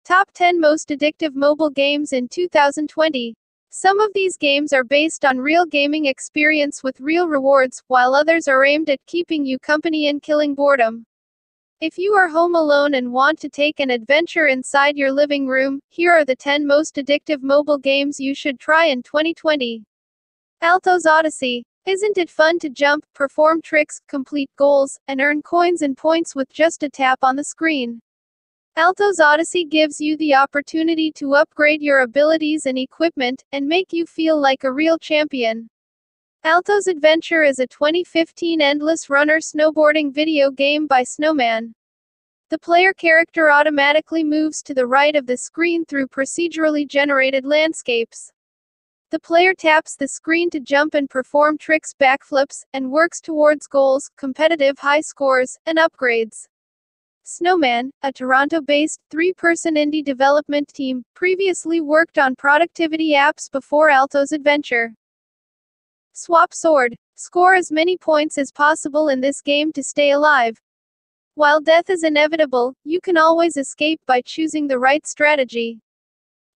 Top 10 Most Addictive Mobile Games in 2020. Some of these games are based on real gaming experience with real rewards, while others are aimed at keeping you company and killing boredom. If you are home alone and want to take an adventure inside your living room, here are the 10 most addictive mobile games you should try in 2020. Altos Odyssey. Isn't it fun to jump, perform tricks, complete goals, and earn coins and points with just a tap on the screen? Altos Odyssey gives you the opportunity to upgrade your abilities and equipment, and make you feel like a real champion. Altos Adventure is a 2015 endless runner snowboarding video game by Snowman. The player character automatically moves to the right of the screen through procedurally generated landscapes. The player taps the screen to jump and perform tricks, backflips, and works towards goals, competitive high scores, and upgrades. Snowman, a Toronto-based, three-person indie development team, previously worked on productivity apps before Altos Adventure. Swap Sword. Score as many points as possible in this game to stay alive. While death is inevitable, you can always escape by choosing the right strategy.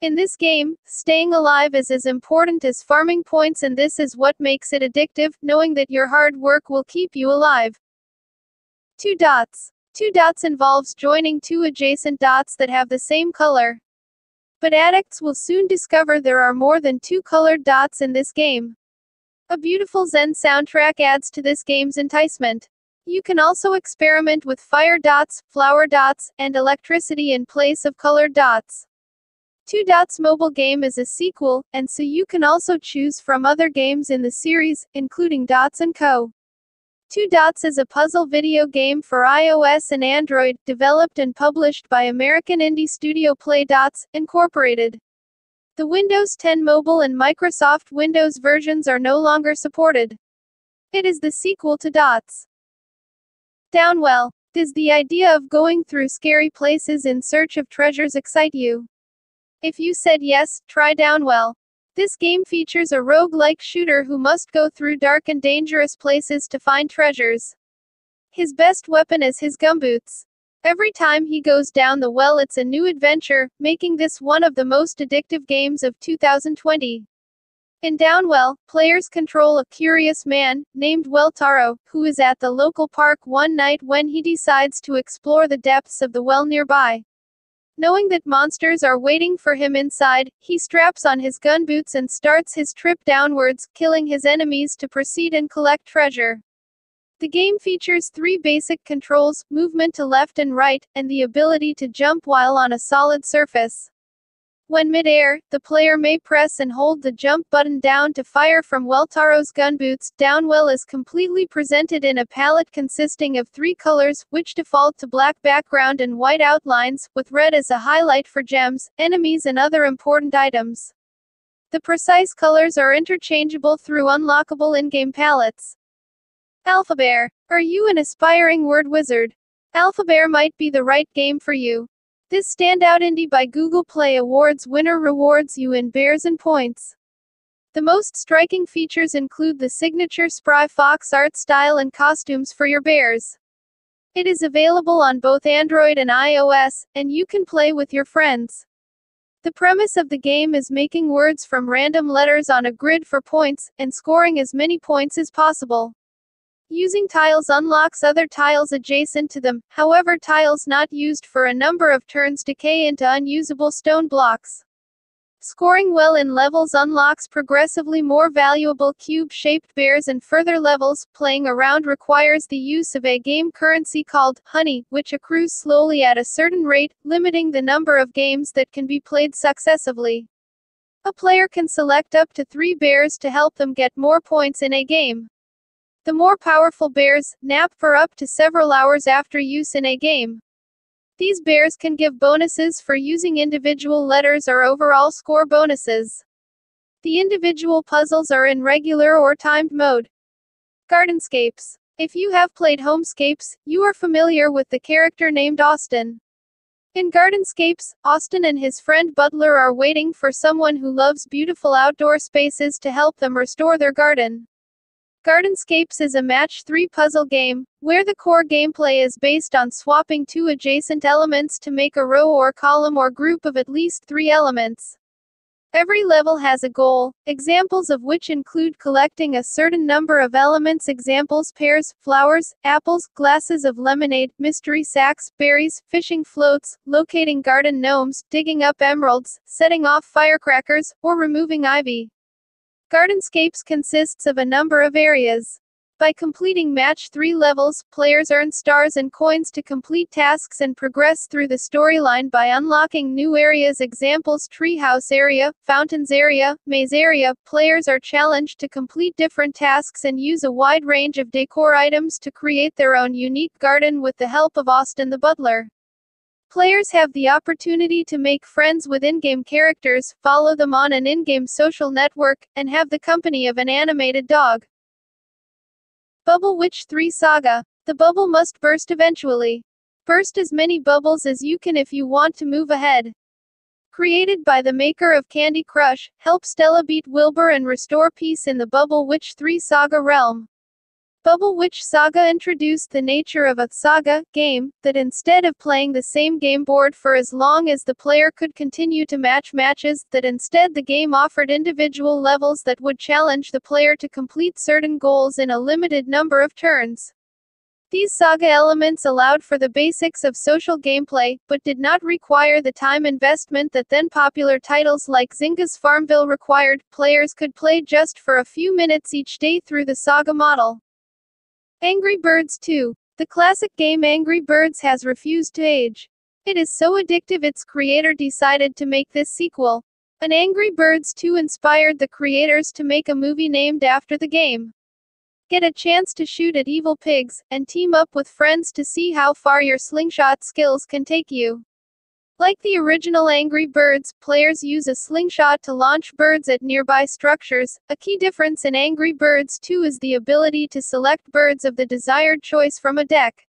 In this game, staying alive is as important as farming points, and this is what makes it addictive, knowing that your hard work will keep you alive. 2 dots. 2 dots involves joining 2 adjacent dots that have the same color. But addicts will soon discover there are more than 2 colored dots in this game. A beautiful Zen soundtrack adds to this game's enticement. You can also experiment with fire dots, flower dots, and electricity in place of colored dots. 2 Dots mobile game is a sequel, and so you can also choose from other games in the series, including Dots & Co. 2 Dots is a puzzle video game for iOS and Android, developed and published by American indie studio Play Dots, Incorporated. The Windows 10 Mobile and Microsoft Windows versions are no longer supported. It is the sequel to Dots. Downwell. Does the idea of going through scary places in search of treasures excite you? If you said yes, try Downwell. This game features a rogue-like shooter who must go through dark and dangerous places to find treasures. His best weapon is his gumboots. Every time he goes down the well, it's a new adventure, making this one of the most addictive games of 2020. In Downwell, players control a curious man, named Weltaro, who is at the local park one night when he decides to explore the depths of the well nearby. Knowing that monsters are waiting for him inside, he straps on his gunboots and starts his trip downwards, killing his enemies to proceed and collect treasure. The game features 3 basic controls: movement to left and right, and the ability to jump while on a solid surface. When mid-air, the player may press and hold the jump button down to fire from Weltaro's gunboots. Downwell is completely presented in a palette consisting of 3 colors, which default to black background and white outlines, with red as a highlight for gems, enemies and other important items. The precise colors are interchangeable through unlockable in-game palettes. Alphabear. Are you an aspiring word wizard? Alphabear might be the right game for you. This standout indie by Google Play Awards winner rewards you in bears and points. The most striking features include the signature Spry Fox art style and costumes for your bears. It is available on both Android and iOS, and you can play with your friends. The premise of the game is making words from random letters on a grid for points, and scoring as many points as possible. Using tiles unlocks other tiles adjacent to them, however tiles not used for a number of turns decay into unusable stone blocks. Scoring well in levels unlocks progressively more valuable cube-shaped bears and further levels. Playing around requires the use of a game currency called honey, which accrues slowly at a certain rate, limiting the number of games that can be played successively. A player can select up to 3 bears to help them get more points in a game. The more powerful bears nap for up to several hours after use in a game. These bears can give bonuses for using individual letters or overall score bonuses. The individual puzzles are in regular or timed mode. Gardenscapes. If you have played Homescapes, you are familiar with the character named Austin. In Gardenscapes, Austin and his friend Butler are waiting for someone who loves beautiful outdoor spaces to help them restore their garden. Gardenscapes is a match 3 puzzle game, where the core gameplay is based on swapping 2 adjacent elements to make a row or column or group of at least 3 elements. Every level has a goal, examples of which include collecting a certain number of elements, examples pears, flowers, apples, glasses of lemonade, mystery sacks, berries, fishing floats, locating garden gnomes, digging up emeralds, setting off firecrackers, or removing ivy. Gardenscapes consists of a number of areas. By completing match 3 levels, players earn stars and coins to complete tasks and progress through the storyline by unlocking new areas, examples treehouse area, fountains area, maze area. Players are challenged to complete different tasks and use a wide range of decor items to create their own unique garden with the help of Austin the Butler. Players have the opportunity to make friends with in-game characters, follow them on an in-game social network, and have the company of an animated dog. Bubble Witch 3 Saga. The bubble must burst eventually. Burst as many bubbles as you can if you want to move ahead. Created by the maker of Candy Crush, help Stella beat Wilbur and restore peace in the Bubble Witch 3 Saga realm. Bubble Witch Saga introduced the nature of a saga game, that instead of playing the same game board for as long as the player could continue to match matches, that instead the game offered individual levels that would challenge the player to complete certain goals in a limited number of turns. These saga elements allowed for the basics of social gameplay, but did not require the time investment that then popular titles like Zynga's Farmville required. Players could play just for a few minutes each day through the saga model. Angry Birds 2. The classic game Angry Birds has refused to age. It is so addictive its creator decided to make this sequel. An Angry Birds 2 inspired the creators to make a movie named after the game. Get a chance to shoot at evil pigs, and team up with friends to see how far your slingshot skills can take you. Like the original Angry Birds, players use a slingshot to launch birds at nearby structures. A key difference in Angry Birds 2 is the ability to select birds of the desired choice from a deck.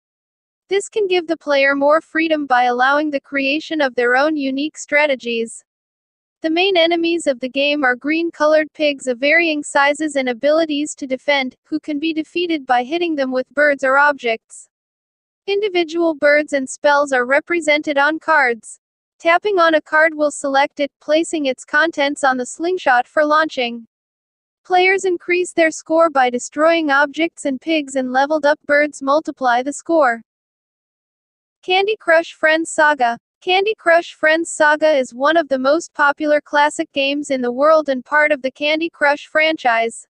This can give the player more freedom by allowing the creation of their own unique strategies. The main enemies of the game are green-colored pigs of varying sizes and abilities to defend, who can be defeated by hitting them with birds or objects. Individual birds and spells are represented on cards. Tapping on a card will select it, placing its contents on the slingshot for launching. Players increase their score by destroying objects and pigs, and leveled up birds multiply the score. Candy Crush Friends Saga. Candy Crush Friends Saga is one of the most popular classic games in the world and part of the Candy Crush franchise.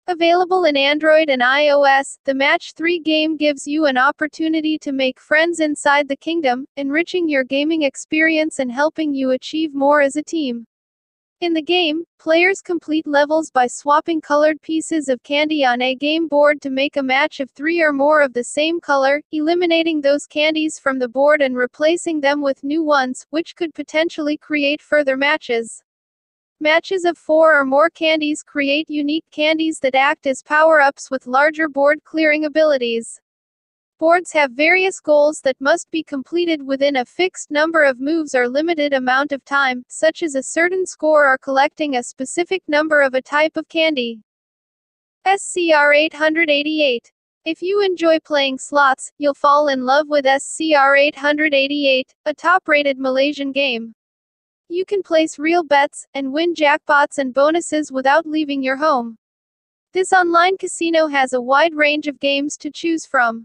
Available in Android and iOS, the Match 3 game gives you an opportunity to make friends inside the kingdom, enriching your gaming experience and helping you achieve more as a team. In the game, players complete levels by swapping colored pieces of candy on a game board to make a match of 3 or more of the same color, eliminating those candies from the board and replacing them with new ones, which could potentially create further matches. Matches of 4 or more candies create unique candies that act as power-ups with larger board-clearing abilities. Boards have various goals that must be completed within a fixed number of moves or limited amount of time, such as a certain score or collecting a specific number of a type of candy. SCR 888. If you enjoy playing slots, you'll fall in love with SCR 888, a top-rated Malaysian game. You can place real bets, and win jackpots and bonuses without leaving your home. This online casino has a wide range of games to choose from.